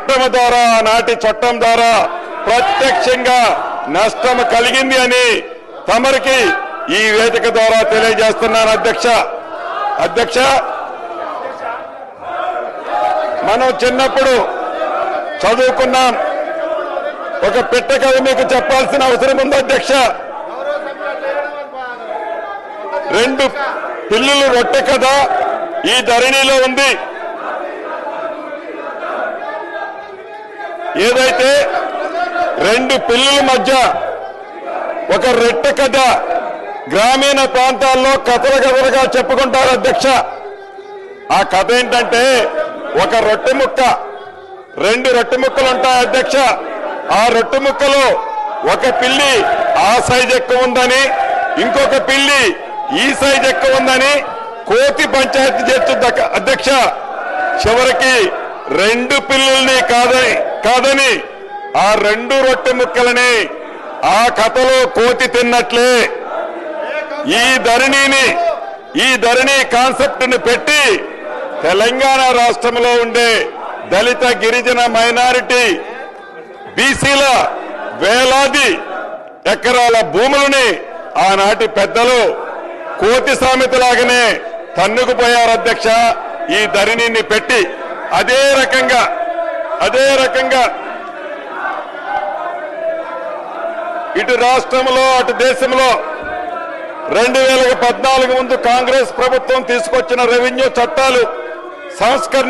చట్టం ద్వారా నాటి చట్టం ద్వారా ప్రత్యక్షంగా నష్టం కలిగింది అని తమరికి ఈ వేదిక ద్వారా తెలియజేస్తున్నాను అధ్యక్ష మనం చిన్నప్పుడు చదువుకున్నాం ఒక పెట్ట కథ మీకు చెప్పాల్సిన అవసరం ఉంది అధ్యక్ష రెండు పిల్లులు రొట్టె కథ ఈ ధరణిలో ఉంది ఏదైతే రెండు పిల్లుల మధ్య ఒక రొట్టె కథ గ్రామీణ ప్రాంతాల్లో కథలుగా చెప్పుకుంటారు అధ్యక్ష ఆ కథ ఏంటంటే ఒక రొట్టె ముక్క రెండు రొట్టె ముక్కలు ఉంటాయి అధ్యక్ష ఆ రొట్టె ముక్కలో ఒక పిల్లి ఆ సైజ్ ఎక్కువ ఉందని ఇంకొక పిల్లి ఈ సైజ్ ఎక్కువ ఉందని కోతి పంచాయతీ చేస్తుంది అధ్యక్ష చివరికి రెండు పిల్లుల్ని కాదని ఆ రెండు రొట్టె ముక్కలని ఆ కథలో కోతి తిన్నట్లే ఈ ధరణి కాన్సెప్ట్ ని పెట్టి తెలంగాణ రాష్ట్రంలో ఉండే దళిత గిరిజన మైనారిటీ బీసీల వేలాది ఎకరాల భూములని ఆనాటి పెద్దలు కోతి సామెతలాగానే తన్నుకుపోయారు అధ్యక్ష ఈ ధరణిని పెట్టి అదే రకంగా ఇటు రాష్ట్రంలో అటు దేశంలో 2014 ముందు కాంగ్రెస్ ప్రభుత్వం తీసుకొచ్చిన రెవెన్యూ చట్టాలు సంస్కరణ